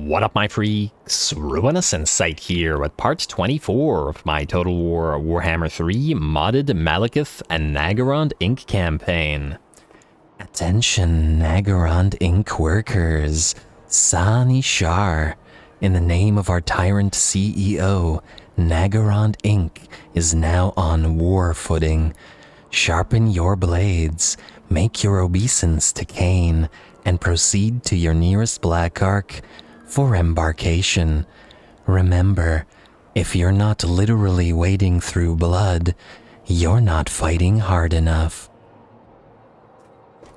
What up, my freaks? RuinousInsight here with part 24 of my Total War Warhammer 3 modded Malekith and Naggarond Inc. campaign. Attention, Naggarond Inc. workers. San ISHAR. In the name of our tyrant CEO, Naggarond Inc. is now on war footing. Sharpen your blades, make your obeisance to Cain, and proceed to your nearest Black Ark for embarkation. Remember, if you're not literally wading through blood, you're not fighting hard enough.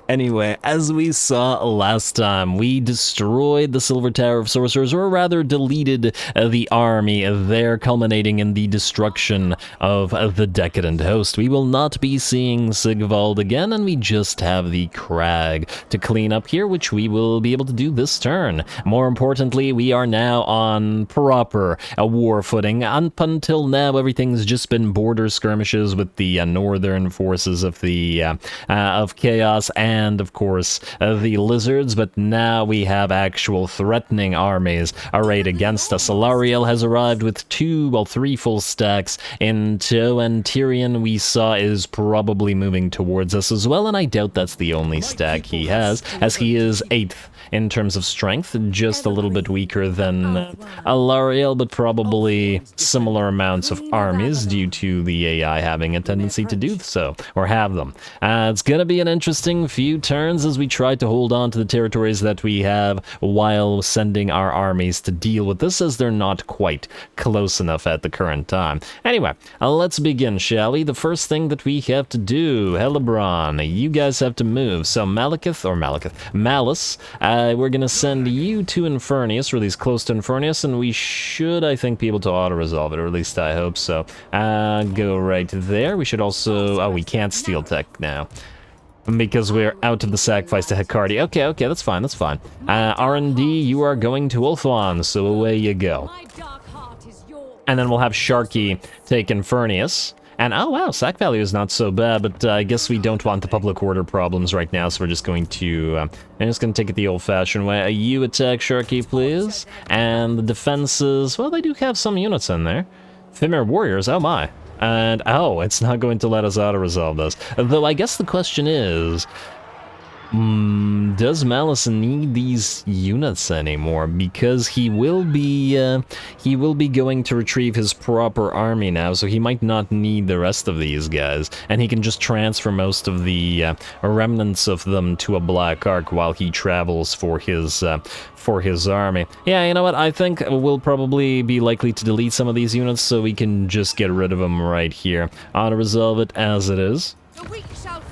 Anyway, as we saw last time, we destroyed the Silver Tower of Sorcerers, or rather deleted the army there, culminating in the destruction of the Decadent Host. We will not be seeing Sigvald again, and we just have the Crag to clean up here, which we will be able to do this turn. More importantly, we are now on proper war footing. Up until now, everything's just been border skirmishes with the northern forces of the of Chaos and of course the lizards, but now we have actual threatening armies arrayed against us. Alariel has arrived with three full stacks in tow, and Tyrion we saw is probably moving towards us as well, and I doubt that's the only stack he has, as he is 8th in terms of strength, just a little bit weaker than Alariel, but probably similar amounts of armies due to the AI having a tendency to do so, or have them. It's gonna be an interesting few turns as we try to hold on to the territories that we have while sending our armies to deal with this, as they're not quite close enough at the current time. Anyway, let's begin, shall we? The first thing that we have to do, Helebron, you guys have to move. So Malice, we're gonna send you to Infernius, or at least close to Infernius, and we should, I think, be able to auto-resolve it, or at least I hope so. Go right there. We should also... oh, we can't steal tech now, because we're out of the sacrifice to Hekardi. Okay, that's fine. R&D, you are going to Ulthuan, so away you go. And then we'll have Sharky take Infernius. And oh wow, sack value is not so bad, but I guess we don't want the public order problems right now, so we're just going to... I'm just going to take it the old-fashioned way. You attack Sharky, please. And the defenses, well, they do have some units in there. Femir Warriors, oh my. And, oh, it's not going to let us auto-resolve this. Though I guess the question is, does Malice need these units anymore? Because he will be going to retrieve his proper army now, so he might not need the rest of these guys, and he can just transfer most of the remnants of them to a Black Ark while he travels for his army. Yeah, you know what? I think we'll probably be likely to delete some of these units, so we can just get rid of them right here. Auto-resolve it as it is.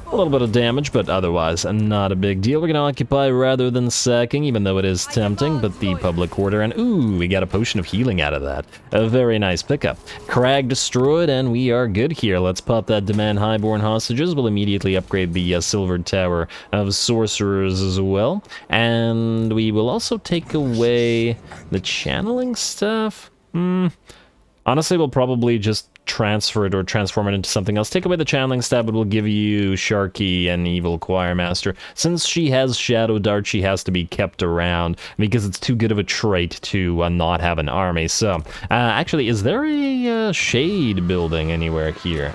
A little bit of damage, but otherwise not a big deal. We're going to occupy rather than sacking, even though it is tempting, but the public order, and ooh, we got a potion of healing out of that. A very nice pickup. Crag destroyed, and we are good here. Let's pop that demand highborn hostages. We'll immediately upgrade the Silver Tower of Sorcerers as well, and we will also take away the channeling stuff. Honestly, we'll probably just transfer it or transform it into something else. Take away the channeling stab, but we'll give you Sharky and Evil Choirmaster. Since she has Shadow Dart, she has to be kept around because it's too good of a trait to not have an army. So, actually, is there a shade building anywhere here?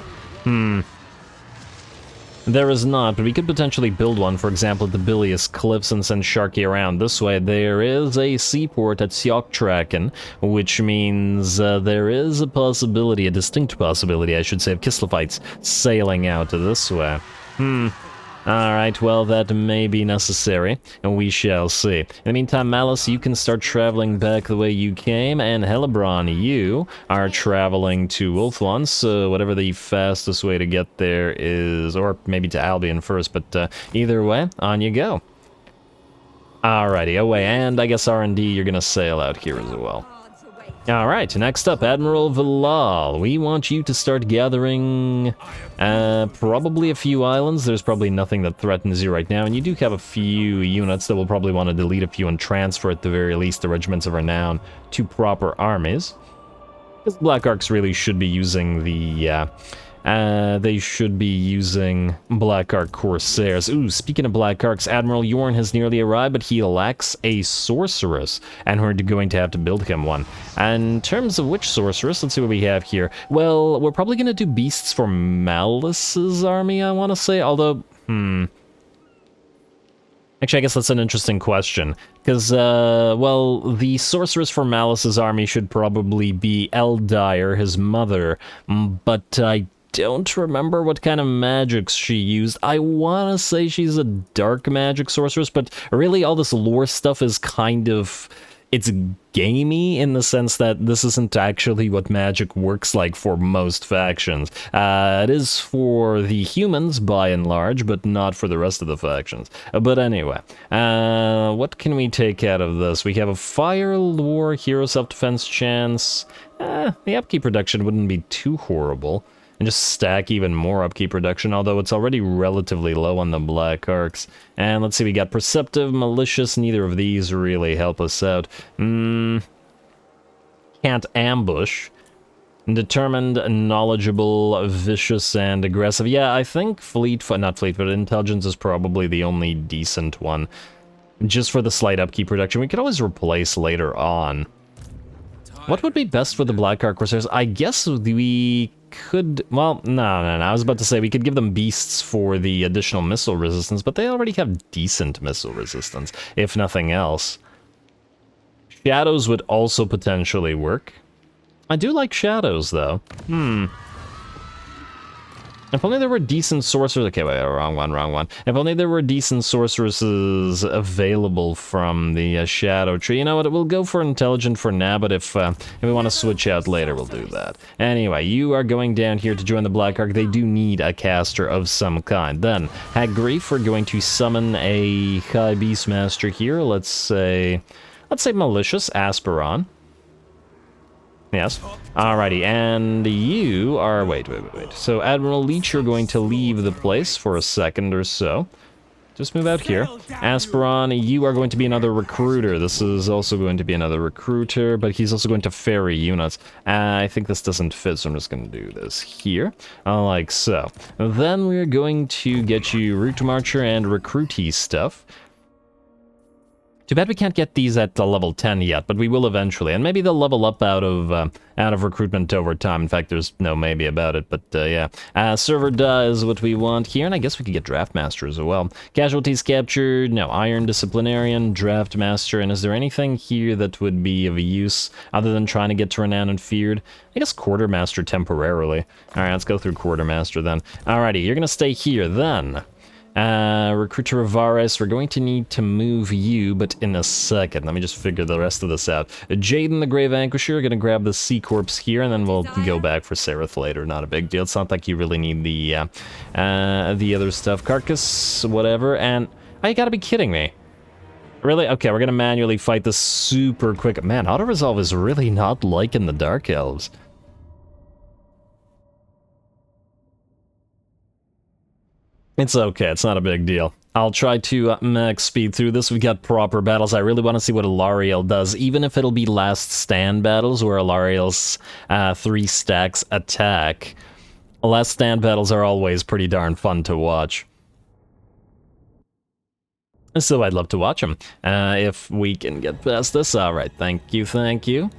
There is not, but we could potentially build one, for example, at the Bilious Cliffs, and send Sharky around this way. There is a seaport at Sjokktraken, which means there is a possibility, a distinct possibility, I should say, of Kislophites sailing out this way. Alright, well, that may be necessary, and we shall see. In the meantime, Malice, you can start traveling back the way you came, and Helebron, you are traveling to Ulthuan, so whatever the fastest way to get there is, or maybe to Albion first, but either way, on you go. Alrighty, away, and I guess R&D, you're gonna sail out here as well. Alright, next up, Admiral Valal. We want you to start gathering probably a few islands. There's probably nothing that threatens you right now, and you do have a few units that will probably want to delete a few and transfer at the very least the Regiments of Renown to proper armies. Because Black Arks really should be using the they should be using Black Ark Corsairs. Ooh, speaking of Black Arks, Admiral Yorn has nearly arrived, but he lacks a sorceress, and we're going to have to build him one. And in terms of which sorceress, let's see what we have here. Well, we're probably going to do beasts for Malice's army, I want to say, although, Actually, I guess that's an interesting question, because, well, the sorceress for Malice's army should probably be Eldire, his mother, but I don't remember what kind of magics she used. I want to say she's a dark magic sorceress, but really all this lore stuff is kind of... It's gamey in the sense that this isn't actually what magic works like for most factions. It is for the humans, by and large, but not for the rest of the factions. But anyway, what can we take out of this? We have a fire lore, hero self-defense chance. The upkeep reduction wouldn't be too horrible. And just stack even more upkeep reduction, although it's already relatively low on the Black Arcs. And let's see, we got Perceptive, Malicious, neither of these really help us out. Can't Ambush. Determined, Knowledgeable, Vicious, and Aggressive. Yeah, I think not Fleet, but Intelligence is probably the only decent one. Just for the slight upkeep reduction. We could always replace later on. What would be best for the Black Ark Corsairs? I guess we could... Well, no. I was about to say we could give them beasts for the additional missile resistance, but they already have decent missile resistance, if nothing else. Shadows would also potentially work. I do like shadows, though. If only there were decent sorcerers... Okay, wait, wrong one. If only there were decent sorceresses available from the Shadow Tree. You know what, we'll go for Intelligent for now, but if we want to switch out later, we'll do that. Anyway, you are going down here to join the Black Ark. They do need a caster of some kind. Then, Hag Grief, we're going to summon a High Beastmaster here. Let's say Malicious, Asperon. Yes. Alrighty, and you are... Wait. So, Admiral Leech, you're going to leave the place for a second or so. Just move out here. Asperon, you are going to be another recruiter. This is also going to be another recruiter, but he's also going to ferry units. I think this doesn't fit, so I'm just going to do this here, like so. Then we're going to get you Route Marcher and recruitee stuff. Too bad we can't get these at level 10 yet, but we will eventually. And maybe they'll level up out of recruitment over time. In fact, there's no maybe about it, but yeah. Server is what we want here, and I guess we could get Draftmaster as well. Casualties captured, no. Iron Disciplinarian, Draftmaster, and is there anything here that would be of use other than trying to get to Renowned and Feared? I guess Quartermaster temporarily. Alright, let's go through Quartermaster then. Alrighty, you're gonna stay here then. Recruiter Avaris, we're going to need to move you, but in a second. Let me just figure the rest of this out. Jaden the Grave Vanquisher, gonna grab the Sea Corpse here, and then we'll go back for Seraph later. Not a big deal. It's not like you really need the other stuff. Carcass, whatever, and... Oh, you gotta be kidding me. Really? Okay, we're gonna manually fight this super quick. Man, Auto-Resolve is really not liking the Dark Elves. It's okay, it's not a big deal. I'll try to max speed through this. We got proper battles. I really want to see what Alariel does, even if it'll be last stand battles where Alariel's 3 stacks attack. Last stand battles are always pretty darn fun to watch. So I'd love to watch them. If we can get past this. Alright, thank you.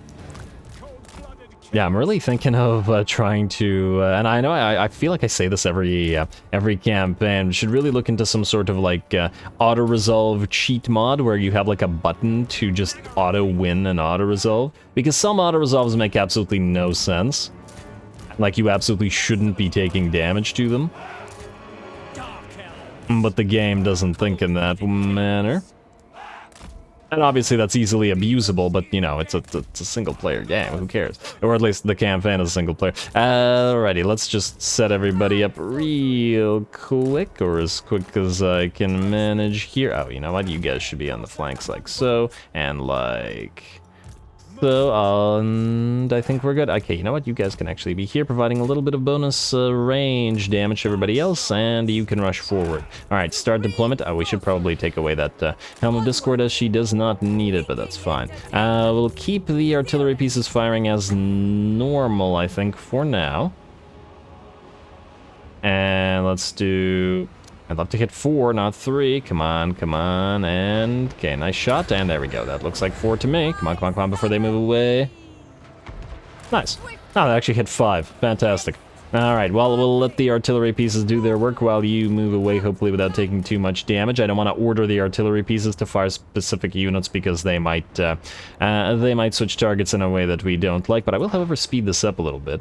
Yeah, I'm really thinking of trying to, and I know I feel like I say this every campaign, should really look into some sort of like auto-resolve cheat mod where you have like a button to just auto-win an auto-resolve, because some auto-resolves make absolutely no sense. Like, you absolutely shouldn't be taking damage to them. But the game doesn't think in that manner. And obviously that's easily abusable, but, you know, it's a single-player game, who cares? Or at least the campaign is single-player. Alrighty, let's just set everybody up real quick, or as quick as I can manage here. Oh, you know what? You guys should be on the flanks like so, and like... So, and I think we're good. Okay, you know what? You guys can actually be here, providing a little bit of bonus range damage to everybody else, and you can rush forward. Alright, start deployment. Oh, we should probably take away that Helm of Discord, as she does not need it, but that's fine. We'll keep the artillery pieces firing as normal, I think, for now. And let's do... I'd love to hit 4, not 3. Come on, come on. And, okay, nice shot. And there we go. That looks like 4 to me. Come on, come on, come on, before they move away. Nice. Oh, they actually hit 5. Fantastic. Alright, well, we'll let the artillery pieces do their work while you move away, hopefully without taking too much damage. I don't want to order the artillery pieces to fire specific units because they might switch targets in a way that we don't like, but I will, however, speed this up a little bit.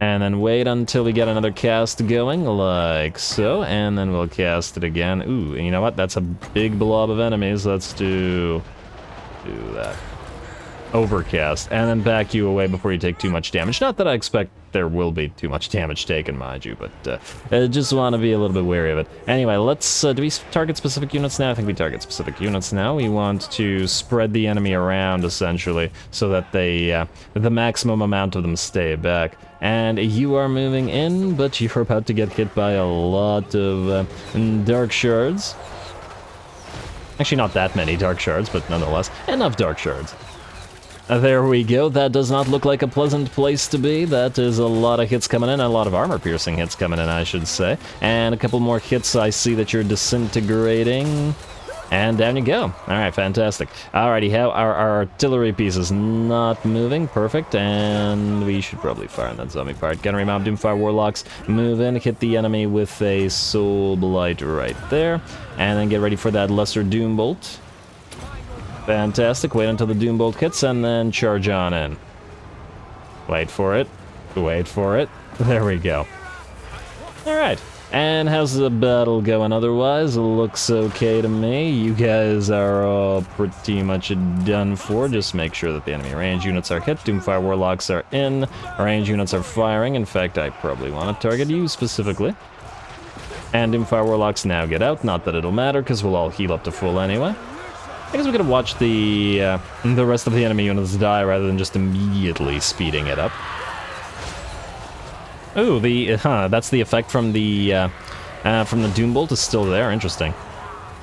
And then wait until we get another cast going, like so, and then we'll cast it again. Ooh, and you know what? That's a big blob of enemies. Let's do that. Overcast, and then back you away before you take too much damage. Not that I expect there will be too much damage taken, mind you, but I just want to be a little bit wary of it. Anyway, let's, do we target specific units now? I think we target specific units now. We want to spread the enemy around, essentially, so that they, the maximum amount of them stay back. And you are moving in, but you're about to get hit by a lot of dark shards. Actually, not that many dark shards, but nonetheless, enough dark shards. There we go. That does not look like a pleasant place to be. That is a lot of hits coming in, a lot of armor-piercing hits coming in, I should say. And a couple more hits. I see that you're disintegrating. And down you go. Alright, fantastic. Alrighty, how our artillery piece is not moving. Perfect. And we should probably fire on that zombie part. Gunnery Mob, Doomfire Warlocks. Move in, hit the enemy with a Soul Blight right there. And then get ready for that Lesser Doom Bolt. Fantastic. Wait until the Doom Bolt hits and then charge on in. Wait for it. Wait for it. There we go. Alright. And how's the battle going otherwise? It looks okay to me. You guys are all pretty much done for. Just make sure that the enemy range units are hit. Doomfire Warlocks are in. Range units are firing. In fact, I probably want to target you specifically. And Doomfire Warlocks now get out. Not that it'll matter, because we'll all heal up to full anyway. I guess we could have watched the rest of the enemy units die rather than just immediately speeding it up. Oh, that's the effect from the Doom Bolt is still there. Interesting.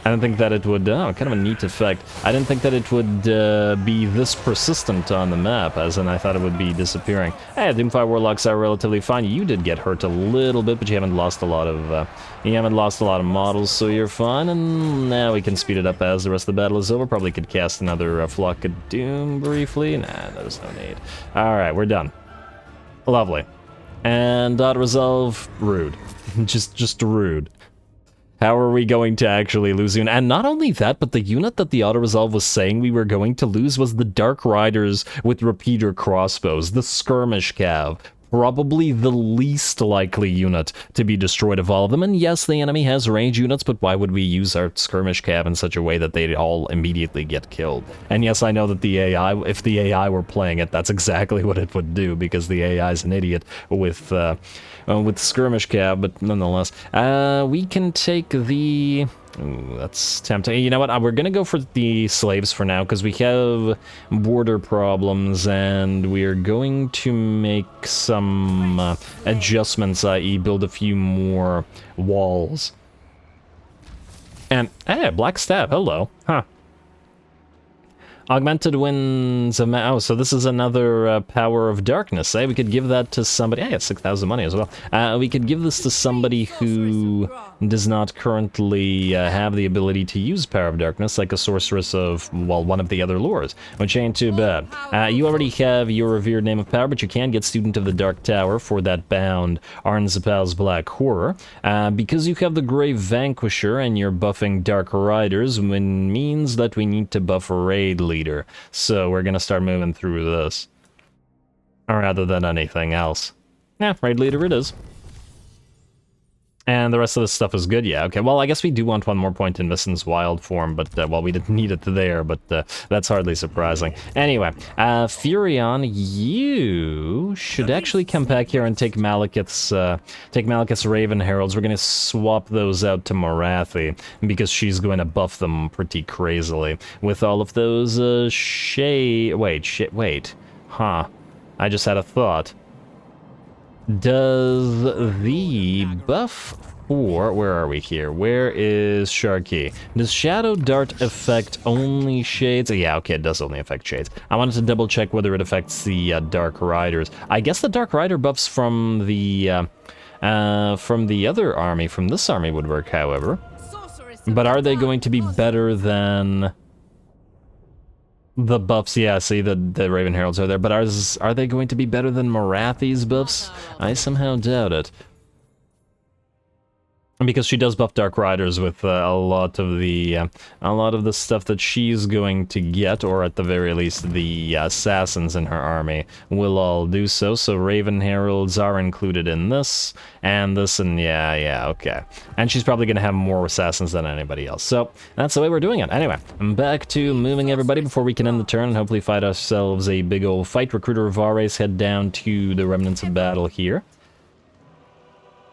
I didn't think that it would, kind of a neat effect. I didn't think that it would be this persistent on the map, as in I thought it would be disappearing. Hey, Doomfire Warlocks are relatively fine. You did get hurt a little bit, but you haven't lost a lot of, models, so you're fine. And now we can speed it up as the rest of the battle is over. Probably could cast another Flock of Doom briefly. Nah, there's no need. Alright, we're done. Lovely. And auto-resolve, rude. just rude. How are we going to actually lose unit? And not only that, but the unit that the auto-resolve was saying we were going to lose was the Dark Riders with repeater crossbows, the Skirmish Cav. Probably the least likely unit to be destroyed of all of them. And yes, the enemy has range units, but why would we use our Skirmish Cav in such a way that they'd all immediately get killed? And yes, I know that the AI, if the AI were playing it, that's exactly what it would do, because the AI is an idiot with Skirmish Cav, but nonetheless. We can take the... Ooh, that's tempting. You know what? We're gonna go for the slaves for now, because we have border problems, and we're going to make some adjustments, i.e. build a few more walls. And, hey, Black Stab, hello. Huh. Augmented Winds of... Oh, so this is another Power of Darkness, eh? We could give that to somebody... I got 6,000 money as well. We could give this to somebody who does not currently have the ability to use Power of Darkness, like a sorceress of, well, one of the other lures, which ain't too bad. You already have your revered Name of Power, but you can get Student of the Dark Tower for that bound Arnzapal's Black Horror. Because you have the Grave Vanquisher and you're buffing Dark Riders, means that we need to buff Raid Leader. So we're gonna start moving through this. Rather than anything else. Yeah, Raid Leader it is. And the rest of this stuff is good, yeah. Okay, well, I guess we do want one more point in Vissen's Wild form, but, well, we didn't need it there, but that's hardly surprising. Anyway, Furion, you should actually come back here and take Malekith's Raven Heralds. We're going to swap those out to Morathi, because she's going to buff them pretty crazily. With all of those, wait. Huh. I just had a thought. Does the buff for... Where are we here? Where is Sharky? Does Shadow Dart affect only Shades? Yeah, okay, it does only affect Shades. I wanted to double check whether it affects the Dark Riders. I guess the Dark Rider buffs from the from the other army. From this army would work, however. But are they going to be better than the buffs? Yeah, see, the Raven Heralds are there, but are they going to be better than Morathi's buffs? I somehow doubt it. Because she does buff Dark Riders with a lot of the stuff that she's going to get, or at the very least the assassins in her army will all do so. So Raven Heralds are included in this, and yeah, okay. And she's probably going to have more assassins than anybody else. So that's the way we're doing it. Anyway, I'm back to moving everybody before we can end the turn and hopefully fight ourselves a big old fight. Recruiter Vares head down to the Remnants of Battle here.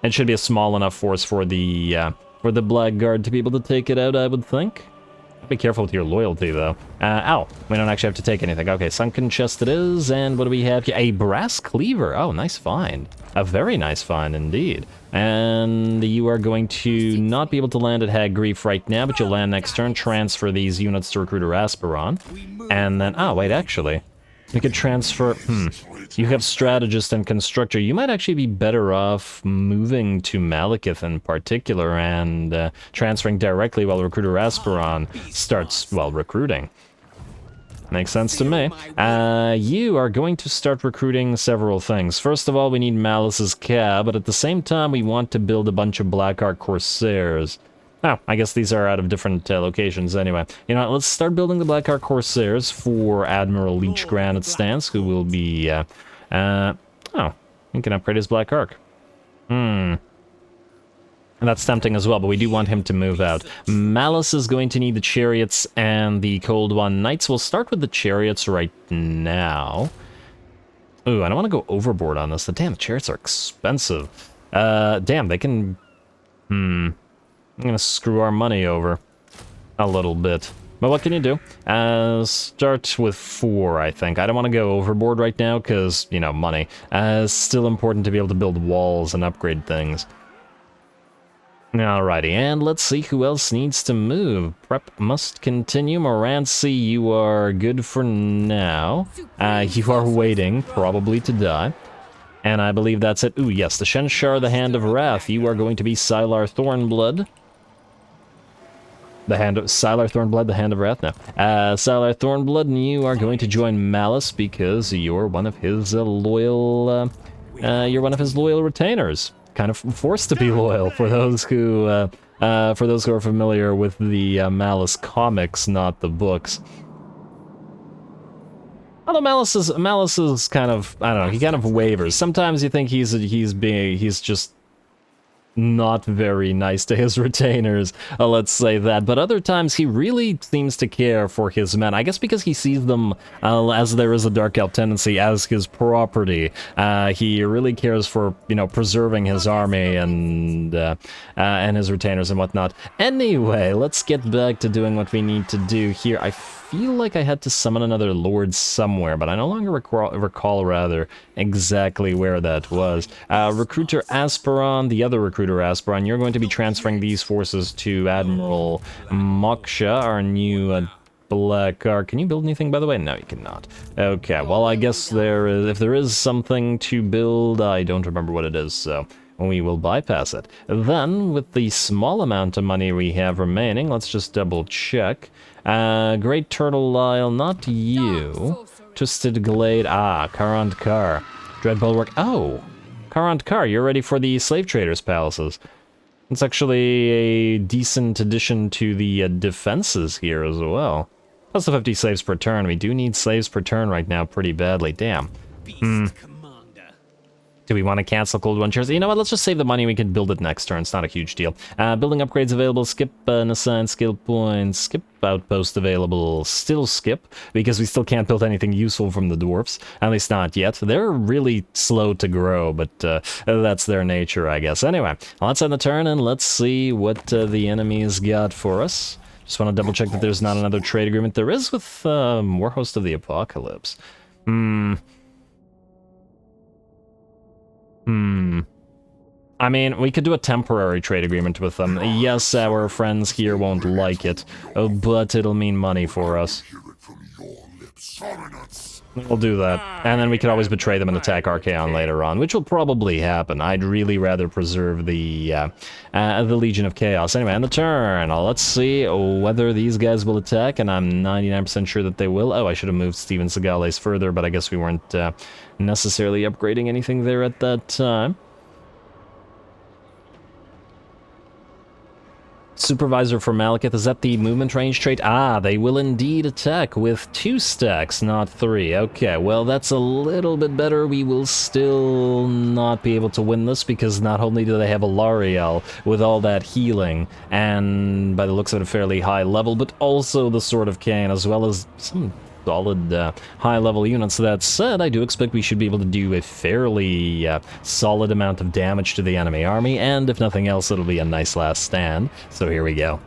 It should be a small enough force for the Blackguard to be able to take it out, I would think. Be careful with your loyalty, though. Ow, we don't actually have to take anything. Okay, Sunken Chest it is, and what do we have here? A Brass Cleaver. Oh, nice find. A very nice find, indeed. And you are going to not be able to land at Hag Grief right now, but you'll land next turn, transfer these units to Recruiter Aspiron. And then, oh, wait, actually, we could transfer, you have Strategist and Constructor. You might actually be better off moving to Malekith in particular and transferring directly while Recruiter Aspiron starts, well, recruiting. Makes sense to me. You are going to start recruiting several things. First of all, we need Malice's Cab, but at the same time, we want to build a bunch of Blackheart Corsairs. Oh, I guess these are out of different locations anyway. You know what, let's start building the Blackheart Corsairs for Admiral Leech Granite Stance, who will be, oh, he can upgrade his Black Arc. And that's tempting as well, but we do want him to move out. Malice is going to need the Chariots and the Cold One Knights. We'll start with the Chariots right now. Ooh, I don't want to go overboard on this. The damn Chariots are expensive. Damn, they can... I'm gonna screw our money over a little bit. But what can you do? Start with 4, I think. I don't want to go overboard right now, because, you know, money. It's still important to be able to build walls and upgrade things. Alrighty, and let's see who else needs to move. Prep must continue. Morancy, you are good for now. You are waiting, probably to die. And I believe that's it. Ooh, yes, the Shenshar, the Hand of Wrath. You are going to be Sylar Thornblood. Sylar Thornblood, the Hand of Wrath? No. Sylar Thornblood, and you are going to join Malice because you're one of his loyal retainers. Kind of forced to be loyal for those who are familiar with the Malice comics, not the books. Although Malice is kind of, I don't know, he kind of wavers. Sometimes you think he's just not very nice to his retainers, let's say that, but other times he really seems to care for his men. I guess because he sees them, as there is a Dark Elf tendency, as his property. He really cares for, you know, preserving his army and his retainers and whatnot. Anyway, let's get back to doing what we need to do here. I feel like I had to summon another Lord somewhere, but I no longer recall exactly where that was. Recruiter Aspiron, the other Recruiter Aspiron, you're going to be transferring these forces to Admiral Moksha, our new Black Arc. Can you build anything, by the way? No, you cannot. Okay, well, I guess if there is something to build, I don't remember what it is, so we will bypass it. Then, with the small amount of money we have remaining, let's just double check. Great Turtle Isle, not you. Twisted Glade, Karant Kar. Dread Bulwark, oh! Karant Kar, you're ready for the Slave Traders' Palaces. It's actually a decent addition to the defenses here as well. Plus the 50 slaves per turn. We do need slaves per turn right now pretty badly, damn. Do we want to cancel Cold One Chairs? You know what, let's just save the money, we can build it next turn, it's not a huge deal. Building upgrades available, skip unassigned skill points, skip outpost available, still skip, because we still can't build anything useful from the dwarfs, at least not yet. They're really slow to grow, but that's their nature, I guess. Anyway, let's end the turn and let's see what the enemy's got for us. Just want to double check that there's not another trade agreement. There is with Warhost of the Apocalypse. I mean, we could do a temporary trade agreement with them. Yes, our friends here won't like it, but it'll mean money for us. Hear it from your lips. We'll do that. And then we could always betray them and attack Archaon later on, which will probably happen. I'd really rather preserve the Legion of Chaos. Anyway, on the turn, let's see whether these guys will attack, and I'm 99% sure that they will. Oh, I should have moved Steven Seagales further, but I guess we weren't necessarily upgrading anything there at that time. Supervisor for Malekith, is that the movement range trait? Ah, they will indeed attack with 2 stacks, not 3. Okay, well, that's a little bit better. We will still not be able to win this because not only do they have a Lariel with all that healing, and by the looks of it, a fairly high level, but also the Sword of Cain, as well as some solid high-level units. That said, I do expect we should be able to do a fairly solid amount of damage to the enemy army, and if nothing else, it'll be a nice last stand. So here we go.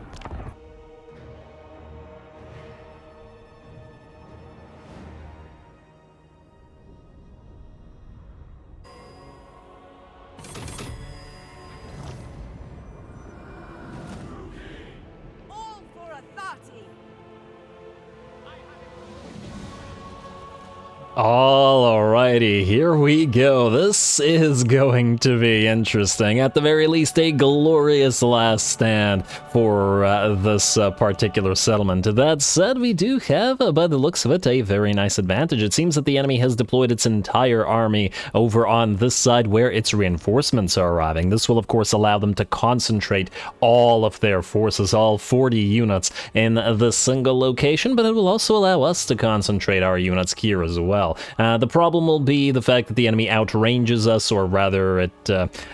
Alrighty, here we go. This is going to be interesting. At the very least, a glorious last stand for this particular settlement. That said, we do have, by the looks of it, a very nice advantage. It seems that the enemy has deployed its entire army over on this side where its reinforcements are arriving. This will, of course, allow them to concentrate all of their forces, all 40 units, in this single location, but it will also allow us to concentrate our units here as well. The problem will be the fact that the enemy outranges us, or rather it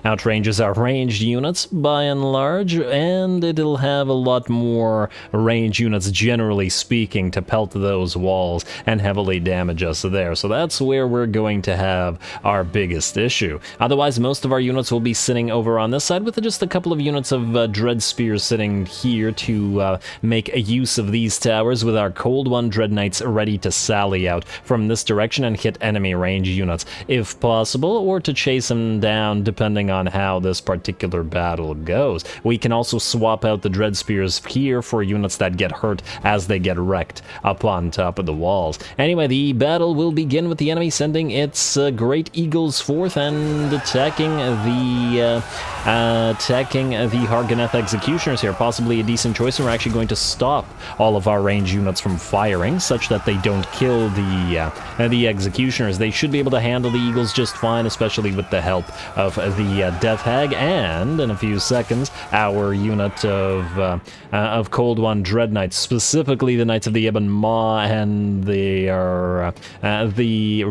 outranges our ranged units by and large, and it'll have a lot more ranged units generally speaking to pelt those walls and heavily damage us there. So that's where we're going to have our biggest issue. Otherwise, most of our units will be sitting over on this side with just a couple of units of Dread Spears sitting here to make a use of these towers, with our Cold One Dread Knights ready to sally out from this direction and hit enemy range units if possible, or to chase them down depending on how this particular battle goes. We can also swap out the Dread Spears here for units that get hurt as they get wrecked up on top of the walls. Anyway, the battle will begin with the enemy sending its Great Eagles forth and attacking the Harganeth Executioners here. Possibly a decent choice, and we're actually going to stop all of our range units from firing such that they don't kill the Executioners. They should be able to handle the Eagles just fine, especially with the help of the Death Hag, and in a few seconds, our unit of Cold One Dread Knights, specifically the Knights of the Ebon Maw, and they are the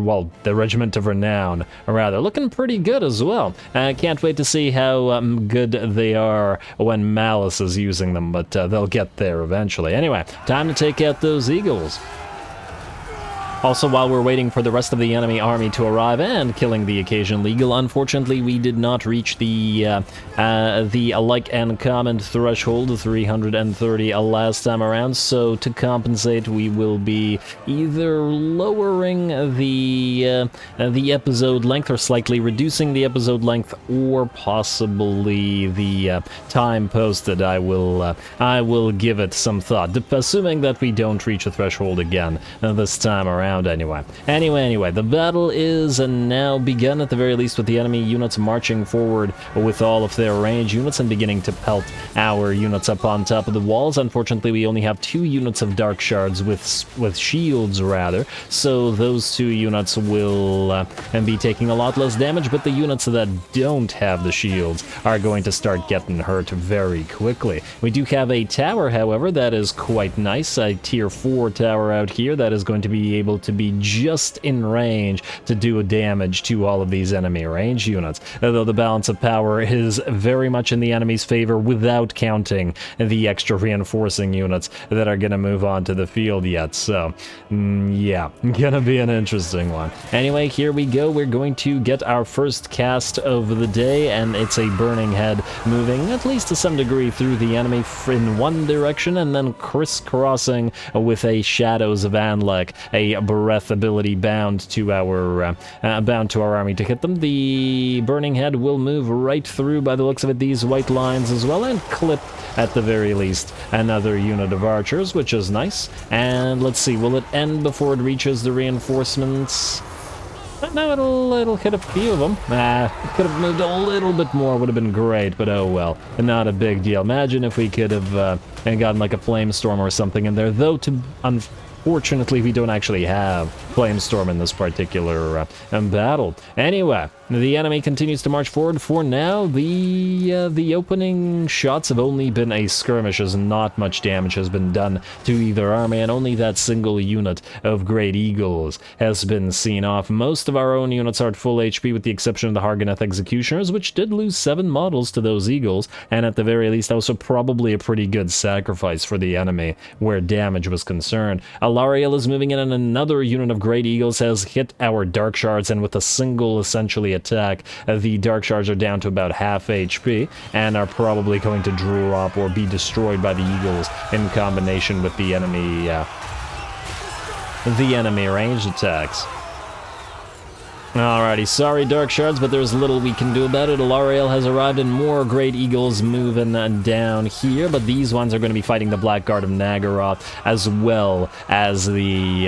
Regiment of Renown, rather, looking pretty good as well. Can't wait to see how good they are when Malice is using them, but they'll get there eventually. Anyway, time to take out those Eagles. Also, while we're waiting for the rest of the enemy army to arrive and killing the occasional Eagle, unfortunately we did not reach the like and common threshold of 330 last time around, so to compensate we will be either lowering the episode length or slightly reducing the episode length, or possibly the time posted. I will give it some thought, assuming that we don't reach a threshold again this time around. Anyway, the battle is now begun, at the very least, with the enemy units marching forward with all of their range units and beginning to pelt our units up on top of the walls. Unfortunately, we only have 2 units of Dark Shards with shields, rather, so those 2 units will be taking a lot less damage, but the units that don't have the shields are going to start getting hurt very quickly. We do have a tower, however, that is quite nice, a tier 4 tower out here that is going to be able to be just in range to do damage to all of these enemy range units, although the balance of power is very much in the enemy's favor without counting the extra reinforcing units that are going to move on to the field yet. So yeah, gonna be an interesting one. Anyway, here we go. We're going to get our first cast of the day, and it's a Burning Head moving at least to some degree through the enemy in one direction and then crisscrossing with a Shadows of Anlek, a breath ability bound to our army to hit them. The Burning Head will move right through, by the looks of it, these white lines as well, and clip, at the very least, another unit of archers, which is nice. And let's see, will it end before it reaches the reinforcements? No, it'll hit a few of them. Could have moved a little bit more, would have been great, but oh well. Not a big deal. Imagine if we could have gotten like a flamestorm or something in there, though unfortunately we don't actually have flamestorm in this particular battle. Anyway, the enemy continues to march forward. For now, the opening shots have only been a skirmish, as not much damage has been done to either army, and only that single unit of Great Eagles has been seen off. Most of our own units are at full HP, with the exception of the Hargoneth Executioners, which did lose 7 models to those Eagles, and at the very least, also probably a pretty good sacrifice for the enemy where damage was concerned. Alariel is moving in, and another unit of Great Eagles has hit our Dark Shards, and with a single, essentially, attack, the Dark Shards are down to about half HP, and are probably going to drop or be destroyed by the Eagles in combination with the enemy ranged attacks. Alrighty, sorry Dark Shards, but there's little we can do about it. Alariel has arrived and more Great Eagles moving down here, but these ones are going to be fighting the Blackguard of Naggarond, as well as the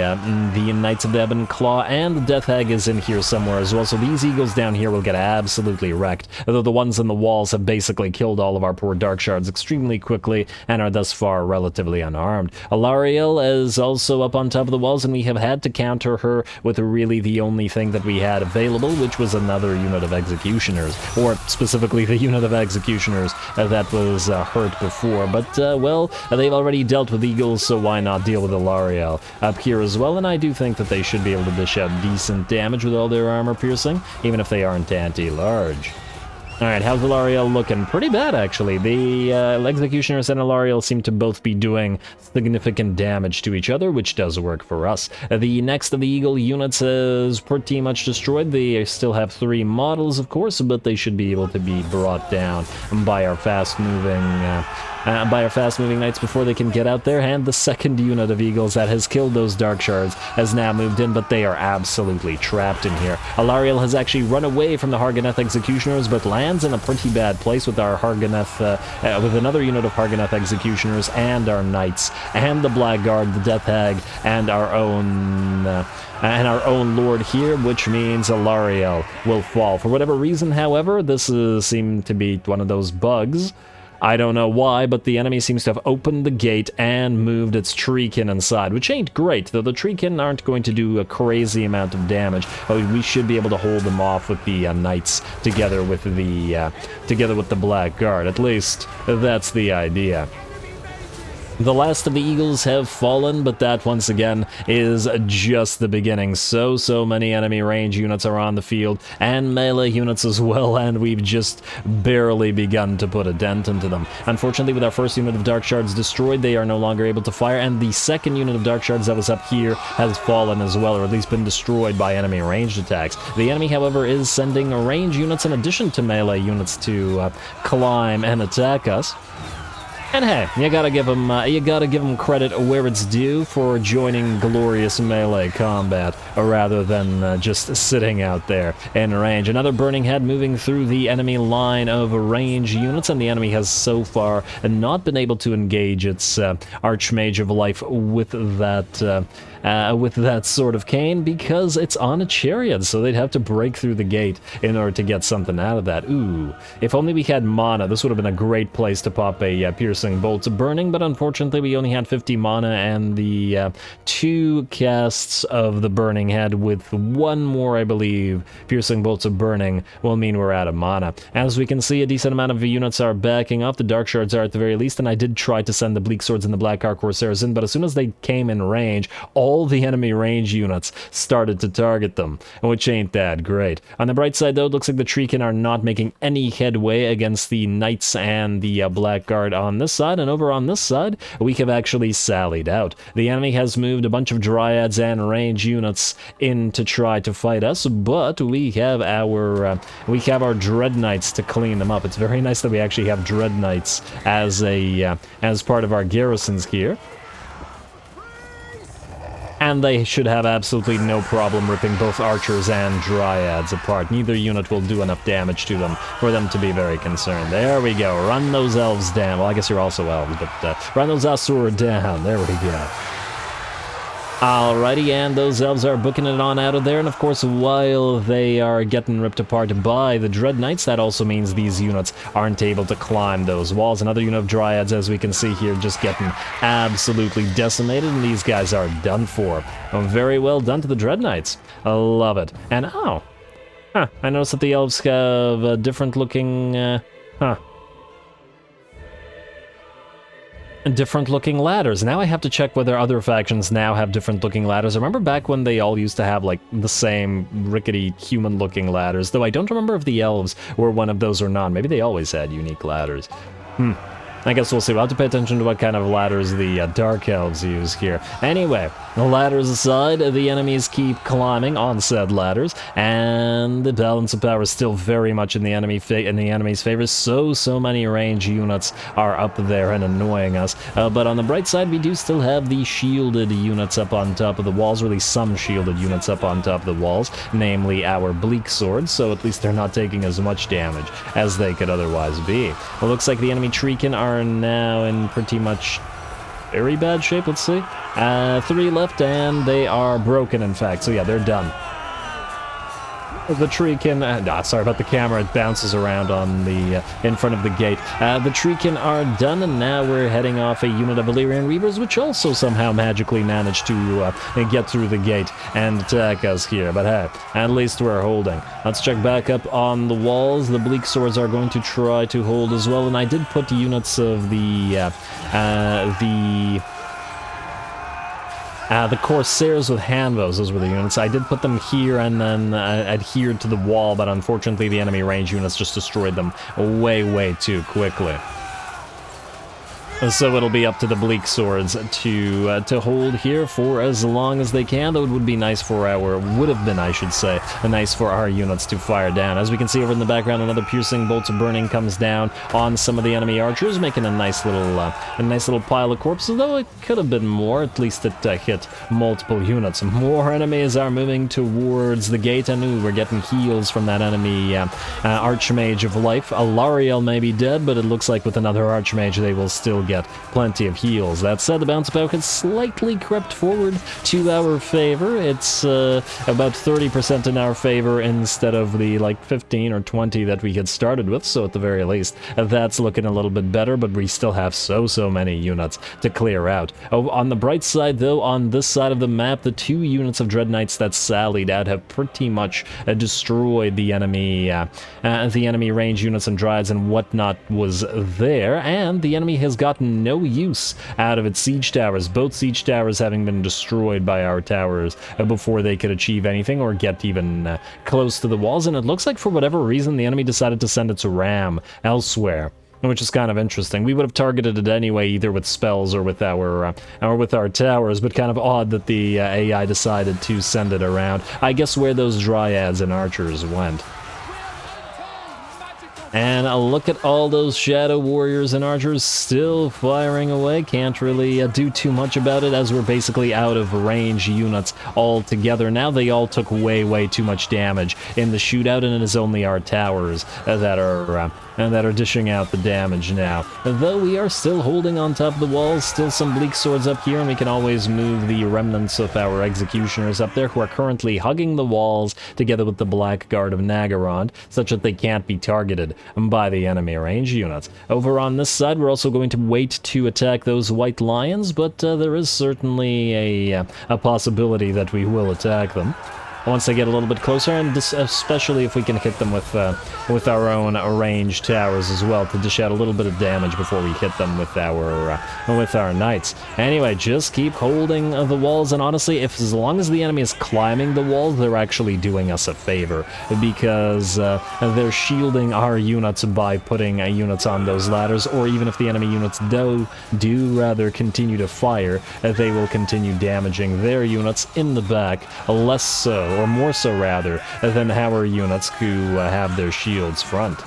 Knights of the Ebon Claw, and the Death Hag is in here somewhere as well, so these Eagles down here will get absolutely wrecked, although the ones in the walls have basically killed all of our poor Dark Shards extremely quickly, and are thus far relatively unarmed. Alariel is also up on top of the walls, and we have had to counter her with really the only thing that we had available, which was another unit of Executioners, or specifically the unit of Executioners that was hurt before, but well, they've already dealt with Eagles, so why not deal with Alariel up here as well, and I do think that they should be able to dish out decent damage with all their armor piercing, even if they aren't anti-large. Alright, how's Alariel looking? Pretty bad, actually. The Executioners and Alariel seem to both be doing significant damage to each other, which does work for us. The next of the Eagle units is pretty much destroyed. They still have 3 models, of course, but they should be able to be brought down by our fast-moving knights before they can get out there. And the second unit of Eagles that has killed those Dark Shards has now moved in, but they are absolutely trapped in here. Alariel has actually run away from the Hargoneth Executioners, but lands in a pretty bad place with our Hargoneth, with another unit of Hargoneth Executioners and our Knights, and the Blackguard, the Death Hag, and our own Lord here, which means Alariel will fall. For whatever reason, however, this seemed to be one of those bugs. I don't know why, but the enemy seems to have opened the gate and moved its treekin inside, which ain't great, though the treekin aren't going to do a crazy amount of damage, but we should be able to hold them off with the Knights together with the Blackguard. At least, that's the idea. The last of the Eagles have fallen, but that, once again, is just the beginning. So many enemy range units are on the field, and melee units as well, and we've just barely begun to put a dent into them. Unfortunately, with our first unit of Dark Shards destroyed, they are no longer able to fire, and the second unit of Dark Shards that was up here has fallen as well, or at least been destroyed by enemy ranged attacks. The enemy, however, is sending range units in addition to melee units to climb and attack us. And hey, you gotta give them credit where it's due for joining glorious melee combat, rather than just sitting out there in range. Another Burning Head moving through the enemy line of range units, and the enemy has so far not been able to engage its Archmage of Life with that sort of cane, because it's on a chariot, so they'd have to break through the gate in order to get something out of that. Ooh, if only we had mana, this would have been a great place to pop a piercing bolt of burning, but unfortunately we only had 50 mana, and the 2 casts of the Burning Head with 1 more, I believe, piercing bolts of burning will mean we're out of mana. As we can see, a decent amount of units are backing up. The Dark Shards are at the very least, and I did try to send the Bleak Swords and the Black Arc Corsairs in, but as soon as they came in range, all the enemy range units started to target them, which ain't that great. On the bright side, though, it looks like the Treekin are not making any headway against the Knights and the Blackguard on this side, and over on this side, we have actually sallied out. The enemy has moved a bunch of Dryads and range units in to try to fight us, but we have our Dread Knights to clean them up. It's very nice that we actually have Dread Knights as part of our garrisons here. and they should have absolutely no problem ripping both archers and dryads apart. Neither unit will do enough damage to them for them to be very concerned. There we go. Run those elves down. Well, I guess you're also elves, but run those Asur down. There we go. Alrighty, and those elves are booking it on out of there, and of course, while they are getting ripped apart by the Dread Knights, that also means these units aren't able to climb those walls. Another unit of Dryads, as we can see here, just getting absolutely decimated, and these guys are done for. Very well done to the Dread Knights. I love it. And, oh, I noticed that the elves have a different looking, different looking ladders. Now I have to check whether other factions now have different looking ladders. I remember back when they all used to have like the same rickety human looking ladders, though I don't remember if the elves were one of those or not. Maybe they always had unique ladders. I guess we'll see. We'll have to pay attention to what kind of ladders the Dark Elves use here. Anyway, the ladders aside, the enemies keep climbing on said ladders, and the balance of power is still very much in the enemy's favor. So many range units are up there and annoying us. But on the bright side, we do still have the shielded units up on top of the walls, or at least some shielded units up on top of the walls, namely our Bleak Swords, so at least they're not taking as much damage as they could otherwise be. It looks like the enemy Treekin are now in pretty much very bad shape. Let's see. 3 left, and they are broken, in fact. So yeah, they're done. The Treekin, sorry about the camera, it bounces around on the, in front of the gate. The Treekin are done, and now we're heading off a unit of Valyrian Reavers, which also somehow magically managed to get through the gate and attack us here. But hey, at least we're holding. Let's check back up on the walls. The Bleak Swords are going to try to hold as well, and I did put units of the Corsairs with handbows, those were the units. I did put them here and then adhered to the wall, but unfortunately the enemy range units just destroyed them way too quickly. So it'll be up to the Bleak Swords to hold here for as long as they can, though it would be nice for would have been, I should say, nice for our units to fire down. As we can see over in the background, another piercing bolt of burning comes down on some of the enemy archers, making a nice little pile of corpses, though it could have been more. At least it hit multiple units. More enemies are moving towards the gate, and ooh, we're getting heals from that enemy Archmage of Life. Alariel may be dead, but it looks like with another Archmage they will still get plenty of heals. That said, the bounce about has slightly crept forward to our favor. It's about 30% in our favor instead of the like 15 or 20 that we had started with, so at the very least that's looking a little bit better, but we still have so many units to clear out. Oh, on the bright side though, on this side of the map, the 2 units of Dread Knights that sallied out have pretty much destroyed the enemy range units and Dryads and whatnot was there, and the enemy has gotten no use out of its siege towers, both siege towers having been destroyed by our towers before they could achieve anything or get even close to the walls, and it looks like for whatever reason the enemy decided to send its ram elsewhere, which is kind of interesting. We would have targeted it anyway, either with spells or with our towers, but kind of odd that the AI decided to send it around. I guess where those Dryads and archers went. And look at all those Shadow Warriors and Archers still firing away. Can't really do too much about it, as we're basically out of range units altogether. Now they all took way too much damage in the shootout, and it is only our towers that are dishing out the damage now. Though we are still holding on top of the walls, still some Bleak Swords up here, and we can always move the remnants of our Executioners up there, who are currently hugging the walls together with the Black Guard of Naggarond, such that they can't be targeted by the enemy range units. Over on this side, we're also going to wait to attack those White Lions, but there is certainly a possibility that we will attack them once they get a little bit closer, and especially if we can hit them with our own range towers as well, to dish out a little bit of damage before we hit them with our knights. Anyway, just keep holding the walls, and honestly, as long as the enemy is climbing the walls, they're actually doing us a favor, because they're shielding our units by putting units on those ladders, or even if the enemy units do rather continue to fire, they will continue damaging their units in the back, less so, or more so rather, than our units who have their shields front.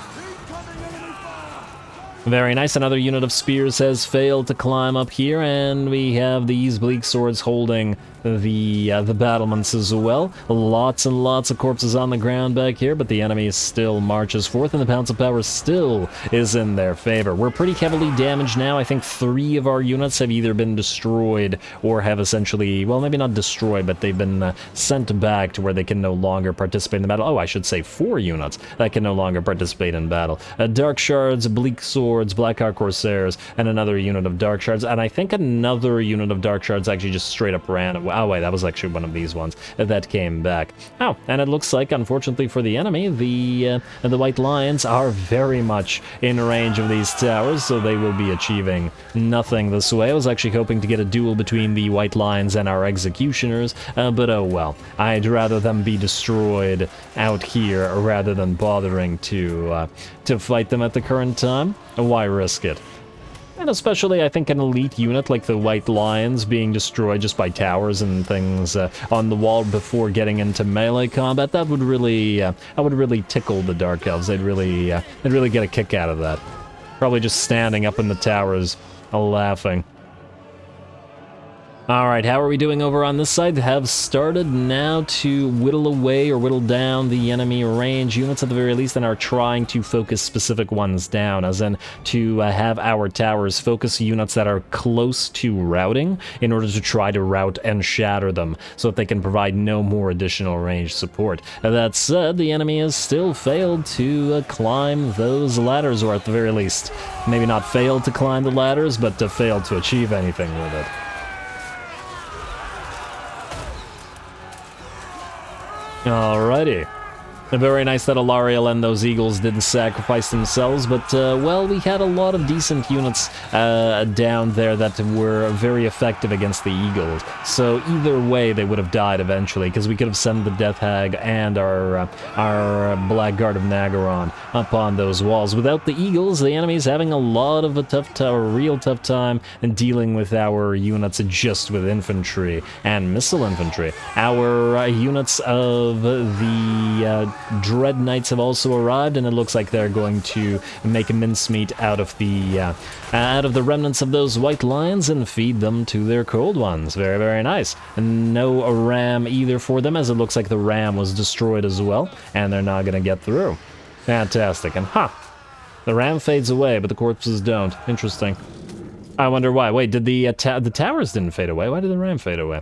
Very nice. Another unit of spears has failed to climb up here, and we have these Bleak Swords holding the battlements as well. Lots and lots of corpses on the ground back here, but the enemy still marches forth, and the balance of power still is in their favor. We're pretty heavily damaged now. I think 3 of our units have either been destroyed or have essentially, well, maybe not destroyed, but they've been sent back to where they can no longer participate in the battle. Oh, I should say 4 units that can no longer participate in battle. Dark Shards, Bleak Swords, Blackheart Corsairs, and another unit of Dark Shards, and I think another unit of Dark Shards actually just straight up ran away. Oh wait, that was actually one of these ones that came back. Oh, and it looks like, unfortunately for the enemy, the White Lions are very much in range of these towers, so they will be achieving nothing this way. I was actually hoping to get a duel between the White Lions and our Executioners, but oh well. I'd rather them be destroyed out here rather than bothering to fight them at the current time. Why risk it? And especially, I think, an elite unit like the White Lions being destroyed just by towers and things on the wall before getting into melee combat, that would really tickle the Dark Elves. They'd really get a kick out of that. Probably just standing up in the towers, laughing. Alright, how are we doing over on this side? Have started now to whittle away or whittle down the enemy range units at the very least, and are trying to focus specific ones down, as in to have our towers focus units that are close to routing in order to try to rout and shatter them so that they can provide no more additional range support. That said, the enemy has still failed to climb those ladders, or at the very least, maybe not failed to climb the ladders, but failed to achieve anything with it. Alrighty. Very nice that Alariel and those Eagles didn't sacrifice themselves, but, well, we had a lot of decent units down there that were very effective against the Eagles. So either way, they would have died eventually, because we could have sent the Death Hag and our Blackguard of Naggarond up on those walls. Without the Eagles, the enemy's having a lot of a real tough time in dealing with our units just with infantry and missile infantry. Our units of the Dread Knights have also arrived, and it looks like they're going to make a mincemeat out of the remnants of those White Lions and feed them to their cold ones. Very, very nice. And no ram either for them, as it looks like the ram was destroyed as well, and they're not going to get through. Fantastic. And the ram fades away, but the corpses don't. Interesting. I wonder why. Wait, did the towers didn't fade away? Why did the ram fade away?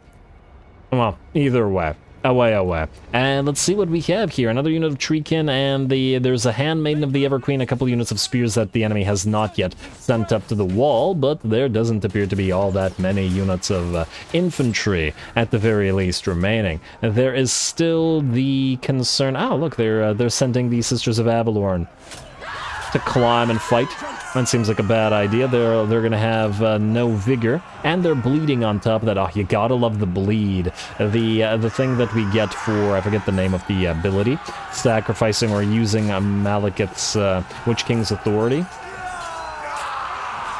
Well, either way. Away. And let's see what we have here. Another unit of Treekin, and there's a Handmaiden of the Everqueen, a couple units of spears that the enemy has not yet sent up to the wall, but there doesn't appear to be all that many units of infantry, at the very least, remaining. There is still the concern... Oh, look, they're sending the Sisters of Avalorn to climb and fight. That seems like a bad idea. They're gonna have no vigor, and they're bleeding on top of that. Oh, you gotta love the bleed. The thing that we get for, I forget the name of the ability, sacrificing or using Malekith's Witch King's authority.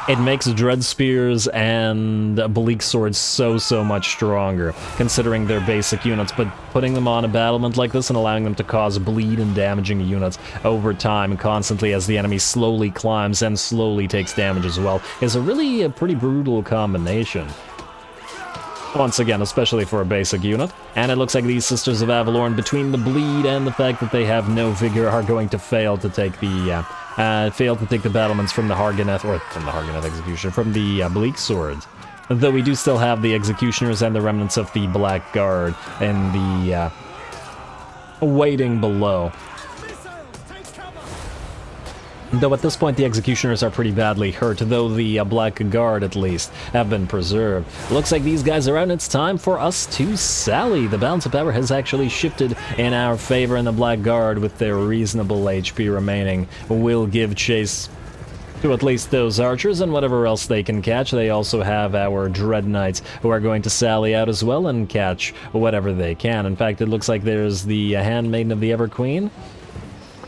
It makes Dread Spears and Bleak Swords so much stronger, considering their basic units, but putting them on a battlement like this and allowing them to cause bleed and damaging units over time constantly as the enemy slowly climbs and slowly takes damage as well is a pretty brutal combination. Once again, especially for a basic unit. And it looks like these Sisters of Avalorn, between the bleed and the fact that they have no vigor, are going to fail to take the battlements from the Hargoneth, or from the Hargoneth Executioner, from the Bleak Swords. Though we do still have the Executioners and the remnants of the Blackguard in the waiting below. Though at this point the Executioners are pretty badly hurt, though the Blackguard at least have been preserved. Looks like these guys are out, and it's time for us to sally. The balance of power has actually shifted in our favor, and the Blackguard, with their reasonable HP remaining, will give chase to at least those archers and whatever else they can catch. They also have our Dread Knights, who are going to sally out as well and catch whatever they can. In fact, it looks like there's the Handmaiden of the Everqueen.